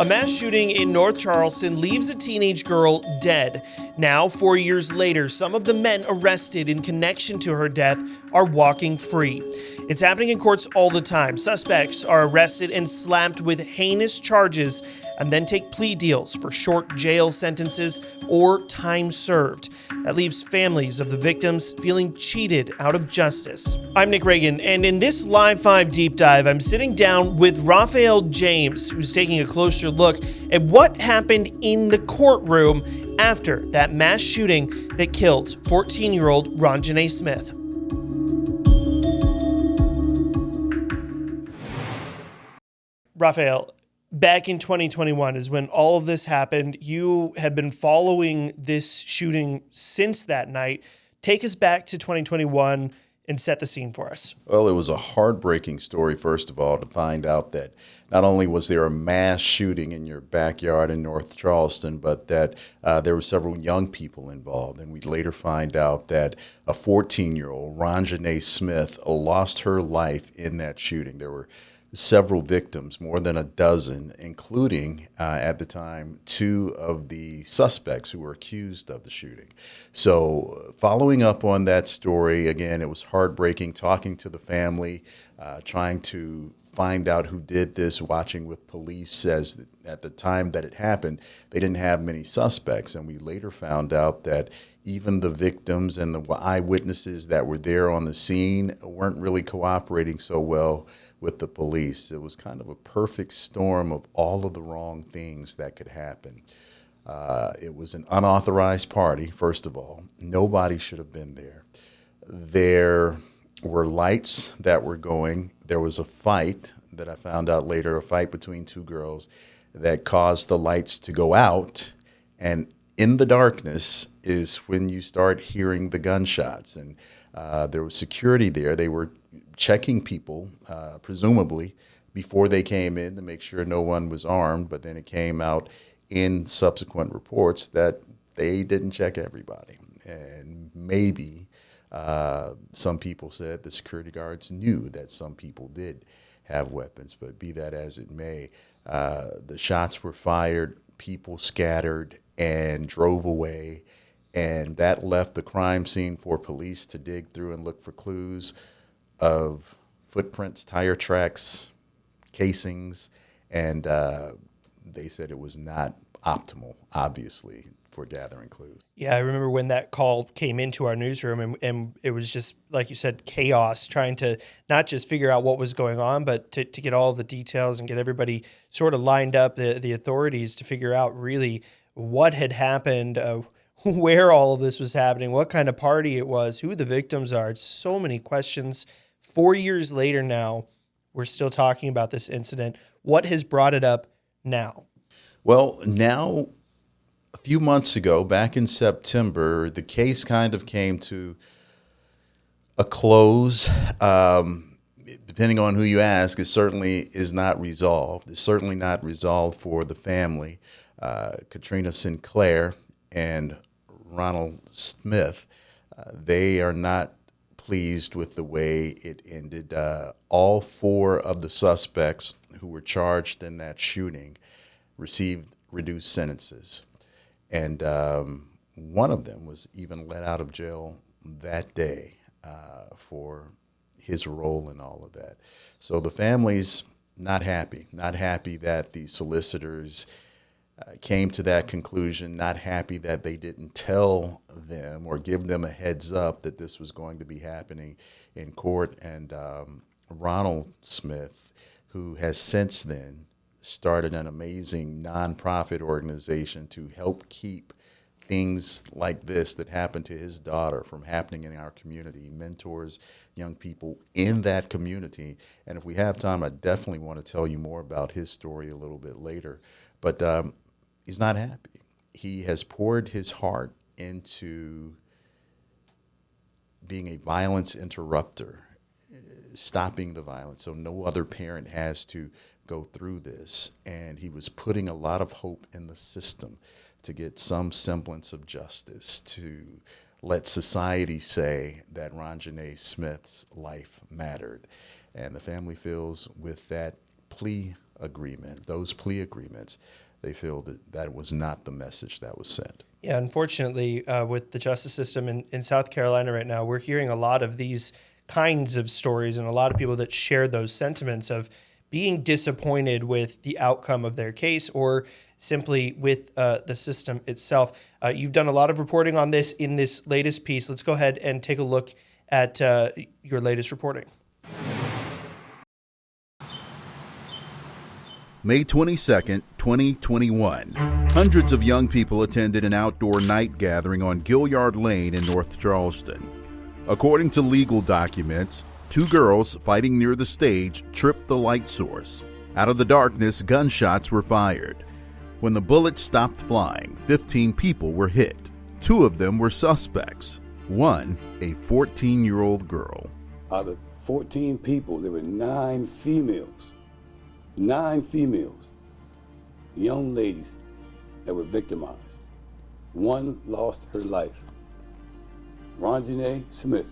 A mass shooting in North Charleston leaves a teenage girl dead. Now, 4 years later, some of the men arrested in connection to her death are walking free. It's happening in courts all the time. Suspects are arrested and slapped with heinous charges and then take plea deals for short jail sentences or time served. That leaves families of the victims feeling cheated out of justice. I'm Nick Reagan, and in this Live 5 Deep Dive, I'm sitting down with Raphael James, who's taking a closer look at what happened in the courtroom after that mass shooting that killed 14-year-old Ronjanae Smith. Raphael, back in 2021 is when all of this happened. You have been following this shooting since that night. Take us back to 2021 and set the scene for us. Well, it was a heartbreaking story, first of all, to find out that not only was there a mass shooting in your backyard in North Charleston, but that there were several young people involved. And we later find out that a 14-year-old, Ronjanae Smith, lost her life in that shooting. There were several victims, more than a dozen, including, at the time, 2 of the suspects who were accused of the shooting. So following up on that story, again, it was heartbreaking, talking to the family, trying to find out who did this, watching with police, as at the time that it happened, they didn't have many suspects. And we later found out that even the victims and the eyewitnesses that were there on the scene weren't really cooperating so well with the police. It was kind of a perfect storm of all of the wrong things that could happen. It was an unauthorized party, first of all. Nobody should have been there. There were lights that were going. There was a fight that I found out later, a fight between 2 girls that caused the lights to go out. And in the darkness is when you start hearing the gunshots. And there was security there. They were checking people, presumably, before they came in to make sure no one was armed. But then it came out in subsequent reports that they didn't check everybody. And maybe some people said the security guards knew that some people did have weapons. But be that as it may, the shots were fired, people scattered and drove away. And that left the crime scene for police to dig through and look for clues of footprints, tire tracks, casings, and they said it was not optimal, obviously, for gathering clues. Yeah, I remember when that call came into our newsroom, and it was just, like you said, chaos, trying to not just figure out what was going on, but to get all the details and get everybody sort of lined up, the authorities, to figure out really what had happened, where all of this was happening, what kind of party it was, who the victims are. It's so many questions. 4 years later now, we're still talking about this incident. What has brought it up now? Well, now, a few months ago, back in September, the case kind of came to a close. Depending on who you ask, it certainly is not resolved. It's certainly not resolved for the family. Katrina Sinclair and Ronald Smith, they are not pleased with the way it ended. All 4 of the suspects who were charged in that shooting received reduced sentences. And one of them was even let out of jail that day for his role in all of that. So the family's not happy that the solicitors came to that conclusion, not happy that they didn't tell them or give them a heads up that this was going to be happening in court. And Ronald Smith, who has since then started an amazing nonprofit organization to help keep things like this that happened to his daughter from happening in our community. He mentors young people in that community. And if we have time, I definitely want to tell you more about his story a little bit later. But he's not happy. He has poured his heart into being a violence interrupter, stopping the violence so no other parent has to go through this. And he was putting a lot of hope in the system to get some semblance of justice, to let society say that Ronjanae Smith's life mattered. And the family feels with that plea agreement, those plea agreements, they feel that that was not the message that was sent. Yeah, unfortunately, with the justice system in South Carolina right now, we're hearing a lot of these kinds of stories and a lot of people that share those sentiments of being disappointed with the outcome of their case or simply with the system itself. You've done a lot of reporting on this in this latest piece. Let's go ahead and take a look at your latest reporting. May 22nd, 2021. Hundreds of young people attended an outdoor night gathering on Gilliard Lane in North Charleston. According to legal documents, two girls fighting near the stage tripped the light source. Out of the darkness, gunshots were fired. When the bullets stopped flying, 15 people were hit. Two of them were suspects. One, a 14-year-old girl. Out of 14 people, there were 9 females. 9 females, young ladies that were victimized. One lost her life. Ronjanae Smith,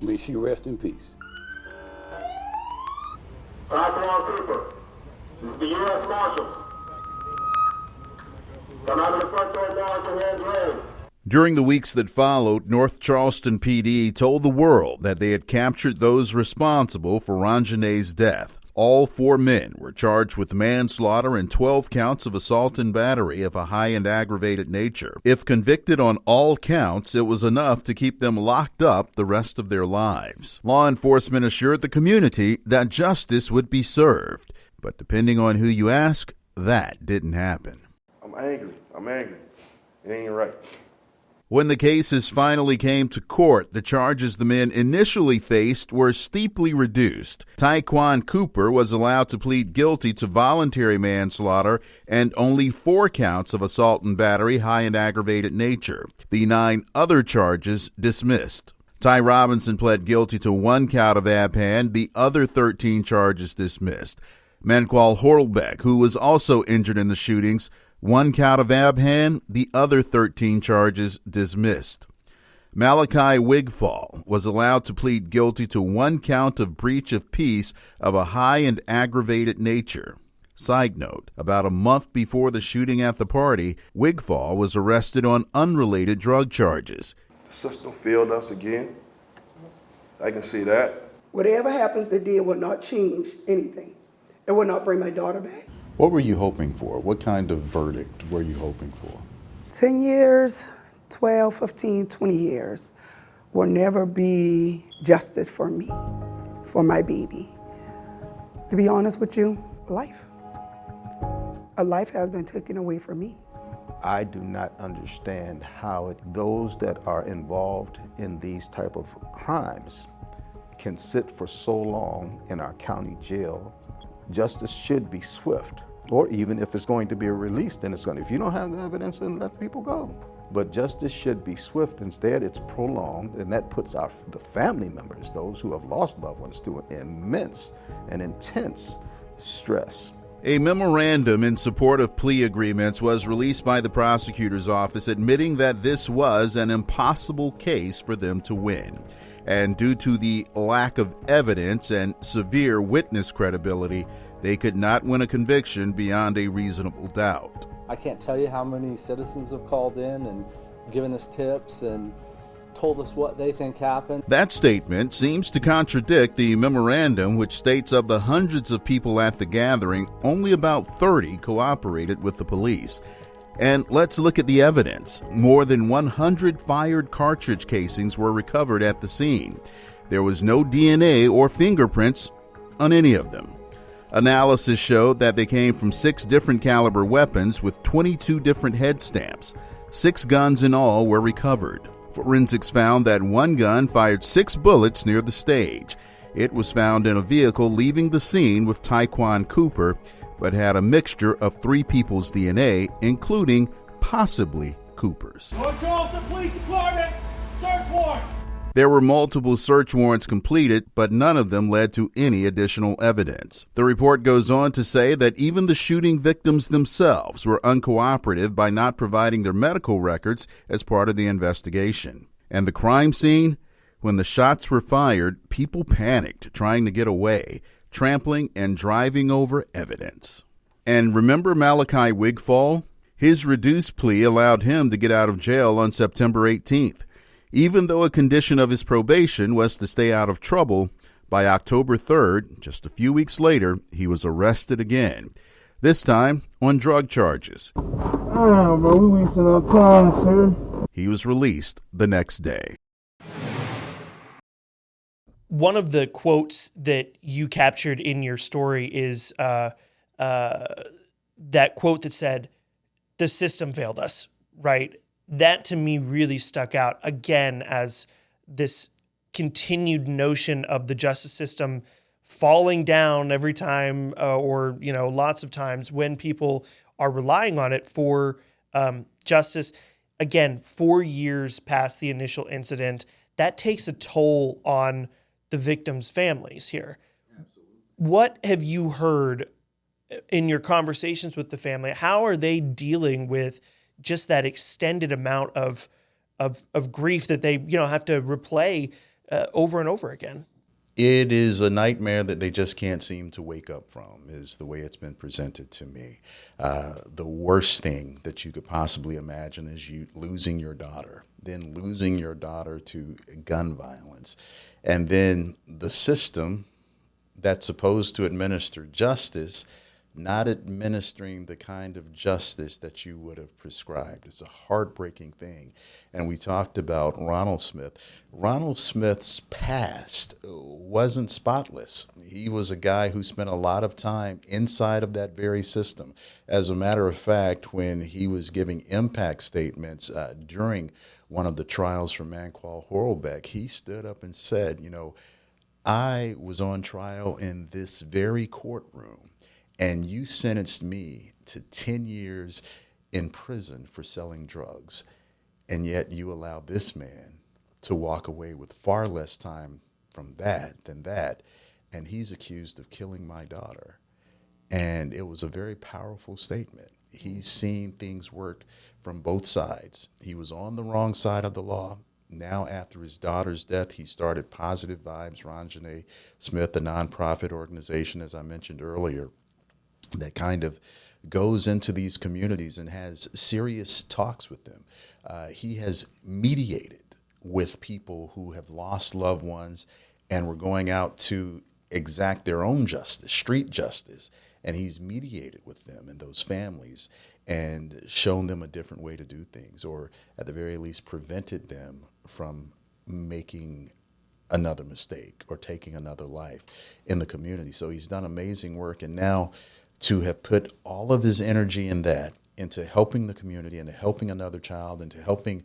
may she rest in peace. Tyquan Cooper, this is the U.S. Marshals. Come out of the front door now with your hands raised. During the weeks that followed, North Charleston PD told the world that they had captured those responsible for Ronjanae's death. All 4 men were charged with manslaughter and 12 counts of assault and battery of a high and aggravated nature. If convicted on all counts, it was enough to keep them locked up the rest of their lives. Law enforcement assured the community that justice would be served. But depending on who you ask, that didn't happen. I'm angry. It ain't right. When the cases finally came to court, the charges the men initially faced were steeply reduced. Tyquan Cooper was allowed to plead guilty to voluntary manslaughter and only 4 counts of assault and battery, high and aggravated nature. The 9 other charges dismissed. Ty Robinson pled guilty to 1 count of abhand, the other 13 charges dismissed. Manqual Horlbeck, who was also injured in the shootings, 1 count of abhand, the other 13 charges dismissed. Malachi Wigfall was allowed to plead guilty to 1 count of breach of peace of a high and aggravated nature. Side note, about a month before the shooting at the party, Wigfall was arrested on unrelated drug charges. The system failed us again. I can see that. Whatever happens today will not change anything. It will not bring my daughter back. What were you hoping for? What kind of verdict were you hoping for? 10 years, 12, 15, 20 years will never be justice for me, for my baby. To be honest with you, life. A life has been taken away from me. I do not understand how those that are involved in these type of crimes can sit for so long in our county jail. Justice should be swift, or even if it's going to be released, then it's going to, if you don't have the evidence, then let people go. But justice should be swift. Instead, it's prolonged, and that puts the family members, those who have lost loved ones, to an immense and intense stress. A memorandum in support of plea agreements was released by the prosecutor's office admitting that this was an impossible case for them to win. And due to the lack of evidence and severe witness credibility, they could not win a conviction beyond a reasonable doubt. I can't tell you how many citizens have called in and given us tips and told us what they think happened. That statement seems to contradict the memorandum, which states of the hundreds of people at the gathering, only about 30 cooperated with the police. And let's look at the evidence. More than 100 fired cartridge casings were recovered at the scene. There was no DNA or fingerprints on any of them. Analysis showed that they came from 6 different caliber weapons with 22 different head stamps. 6 guns in all were recovered. Forensics found that 1 gun fired 6 bullets near the stage. It was found in a vehicle leaving the scene with Tyquan Cooper, but had a mixture of 3 people's DNA, including possibly Cooper's. North Charleston Police Department, search warrant. There were multiple search warrants completed, but none of them led to any additional evidence. The report goes on to say that even the shooting victims themselves were uncooperative by not providing their medical records as part of the investigation. And the crime scene? When the shots were fired, people panicked, trying to get away. trampling and driving over evidence. And remember Malachi Wigfall? His reduced plea allowed him to get out of jail on September 18th. Even though a condition of his probation was to stay out of trouble, by October 3rd, just a few weeks later, he was arrested again, this time on drug charges. Bro, we wasting our time, sir. He was released the next day. One of the quotes that you captured in your story is that quote that said, "The system failed us," right? That to me really stuck out again as this continued notion of the justice system falling down every time or lots of times when people are relying on it for justice. Again, 4 years past the initial incident, that takes a toll on the victims' families here. Absolutely. What have you heard in your conversations with the family? How are they dealing with just that extended amount of grief that they have to replay over and over again? It is a nightmare that they just can't seem to wake up from, is the way it's been presented to me. The worst thing that you could possibly imagine is you losing your daughter, then losing your daughter to gun violence, and then the system that's supposed to administer justice not administering the kind of justice that you would have prescribed. It's a heartbreaking thing. And we talked about Ronald Smith. Ronald Smith's past wasn't spotless. He was a guy who spent a lot of time inside of that very system. As a matter of fact, when he was giving impact statements during one of the trials for Manqual Horlbeck, he stood up and said, I was on trial in this very courtroom, and you sentenced me to 10 years in prison for selling drugs, and yet you allowed this man to walk away with far less time from that than that, and he's accused of killing my daughter. And it was a very powerful statement. He's seen things work from both sides. He was on the wrong side of the law. Now, after his daughter's death, he started Positive Vibes, Ron Janae Smith, a nonprofit organization, as I mentioned earlier, that kind of goes into these communities and has serious talks with them. He has mediated with people who have lost loved ones and were going out to exact their own justice, street justice, and he's mediated with them and those families and shown them a different way to do things, or at the very least prevented them from making another mistake or taking another life in the community. So he's done amazing work, and now to have put all of his energy in that, into helping the community, into helping another child, into helping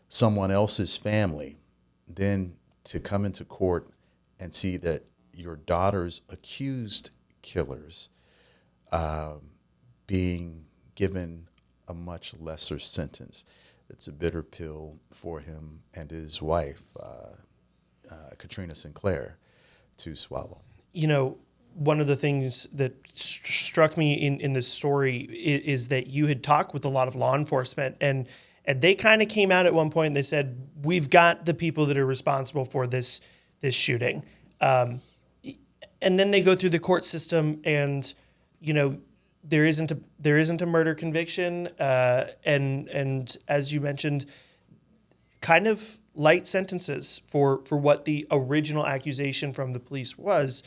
someone else's family, then to come into court and see that your daughter's accused killers being given a much lesser sentence. It's a bitter pill for him and his wife, Katrina Sinclair, to swallow. One of the things that struck me in this story is that you had talked with a lot of law enforcement, and they kind of came out at one point and they said, we've got the people that are responsible for this shooting. And then they go through the court system and, there isn't a murder conviction. And as you mentioned, kind of light sentences for what the original accusation from the police was.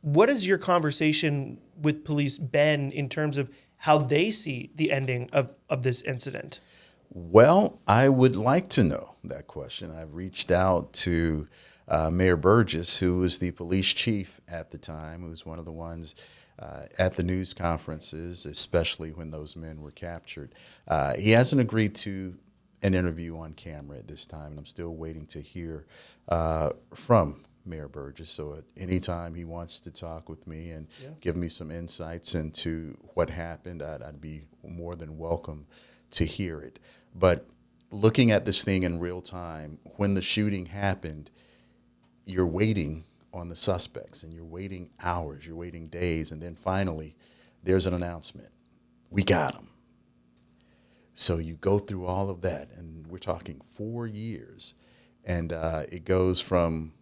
What has your conversation with police been in terms of how they see the ending of this incident? Well, I would like to know that question. I've reached out to Mayor Burgess, who was the police chief at the time, who was one of the ones at the news conferences, especially when those men were captured. He hasn't agreed to an interview on camera at this time, and I'm still waiting to hear from Mayor Burgess. So at any time he wants to talk with me and give me some insights into what happened, I'd be more than welcome to hear it. But looking at this thing in real time, when the shooting happened, you're waiting on the suspects, and you're waiting hours, you're waiting days, and then finally there's an announcement. We got him. So you go through all of that, and we're talking 4 years, and it goes from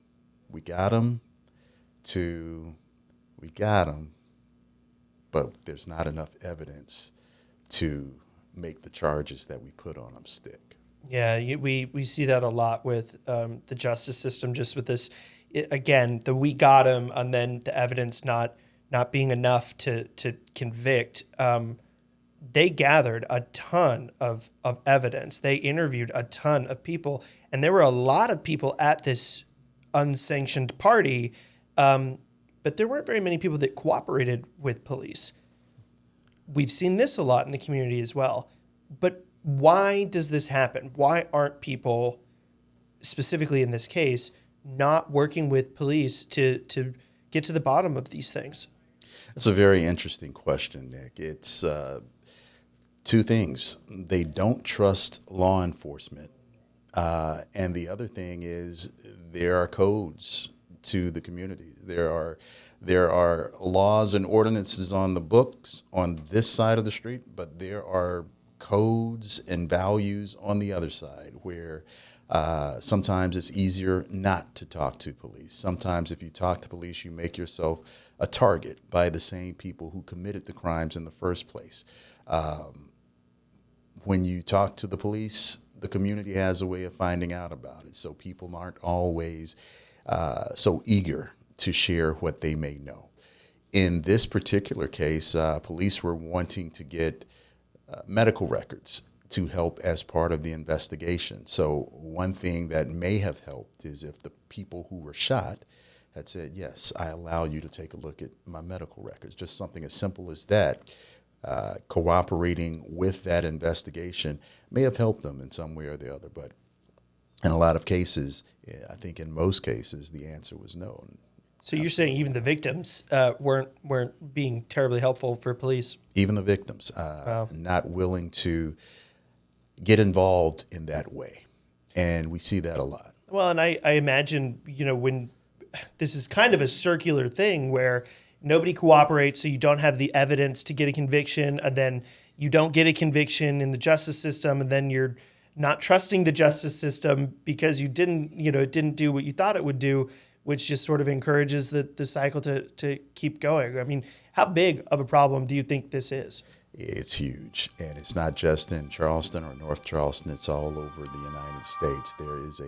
we got him to we got him, but there's not enough evidence to make the charges that we put on him stick. Yeah, we see that a lot with the justice system, just with this, again, the we got him and then the evidence not being enough to convict. They gathered a ton of evidence. They interviewed a ton of people, and there were a lot of people at this unsanctioned party, but there weren't very many people that cooperated with police. We've seen this a lot in the community as well. But why does this happen? Why aren't people, specifically in this case, not working with police to get to the bottom of these things? That's a very interesting question, Nick. It's two things. They don't trust law enforcement. And the other thing is there are codes to the community. There are laws and ordinances on the books on this side of the street, but there are codes and values on the other side where sometimes it's easier not to talk to police. Sometimes if you talk to police, you make yourself a target by the same people who committed the crimes in the first place. When you talk to the police, the community has a way of finding out about it. So people aren't always so eager to share what they may know. In this particular case, police were wanting to get medical records to help as part of the investigation. So one thing that may have helped is if the people who were shot had said, yes, I allow you to take a look at my medical records. Just something as simple as that. Cooperating with that investigation may have helped them in some way or the other. But in a lot of cases, I think in most cases, the answer was no. So you're saying even the victims weren't being terribly helpful for police? Even the victims, not willing to get involved in that way. And we see that a lot. Well, and I imagine, when this is kind of a circular thing where nobody cooperates, so you don't have the evidence to get a conviction, and then you don't get a conviction in the justice system, and then you're not trusting the justice system because it didn't do what you thought it would do, which just sort of encourages the cycle to keep going. I mean, how big of a problem do you think this is? It's huge, and it's not just in Charleston or North Charleston. It's all over the United States. There is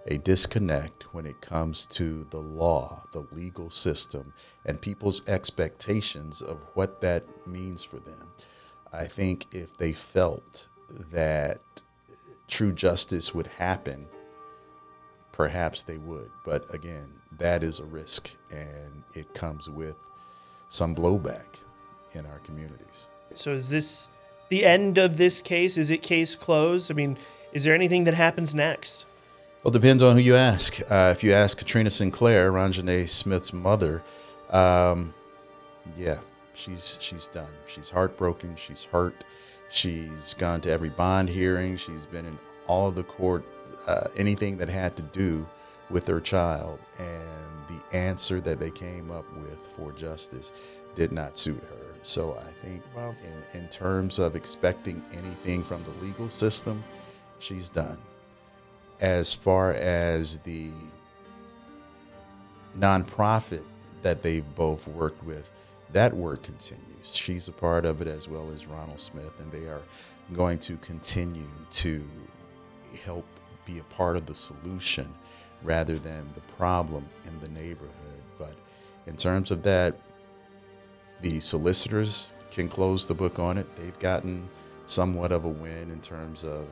a disconnect when it comes to the law, the legal system, and people's expectations of what that means for them. I think if they felt that true justice would happen, perhaps they would. But again, that is a risk, and it comes with some blowback in our communities. So is this the end of this case? Is it case closed? I mean, is there anything that happens next? Well, it depends on who you ask. If you ask Katrina Sinclair, Ronjanae Smith's mother, she's done. She's heartbroken. She's hurt. She's gone to every bond hearing. She's been in all of the court, anything that had to do with her child. And the answer that they came up with for justice did not suit her. So I think in terms of expecting anything from the legal system, she's done. As far as the nonprofit that they've both worked with, that work continues. She's a part of it as well as Ronald Smith, and they are going to continue to help be a part of the solution rather than the problem in the neighborhood. But in terms of that, the solicitors can close the book on it. They've gotten somewhat of a win in terms of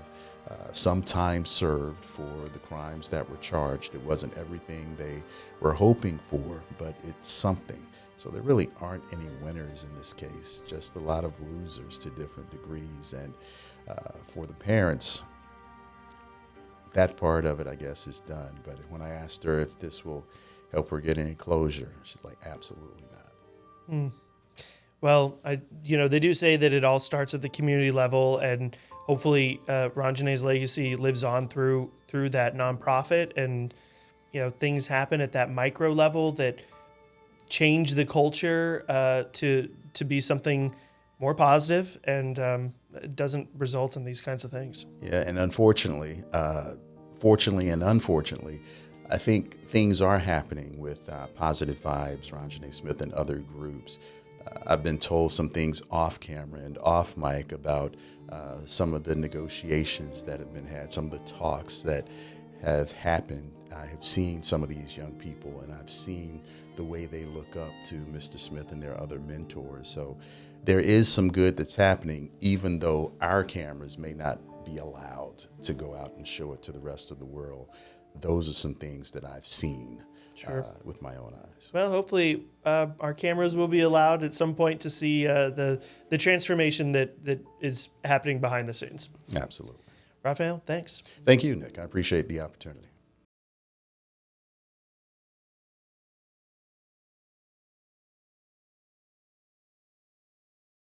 some time served for the crimes that were charged. It wasn't everything they were hoping for, but it's something. So there really aren't any winners in this case, just a lot of losers to different degrees. And for the parents, that part of it, I guess, is done. But when I asked her if this will help her get any closure, she's like, absolutely not. Well, they do say that it all starts at the community level, and hopefully Ronjanae's legacy lives on through that nonprofit, and things happen at that micro level that change the culture to be something more positive, and it doesn't result in these kinds of things. Yeah, and unfortunately, fortunately and unfortunately, I think things are happening with Positive Vibes, Ron Janae Smith, and other groups. I've been told some things off camera and off mic about some of the negotiations that have been had, some of the talks that have happened. I have seen some of these young people, and I've seen the way they look up to Mr. Smith and their other mentors. So there is some good that's happening, even though our cameras may not be allowed to go out and show it to the rest of the world. Those are some things that I've seen with my own eyes. Well, hopefully our cameras will be allowed at some point to see the transformation that is happening behind the scenes. Absolutely. Raphael, thanks. Thank you, Nick. I appreciate the opportunity.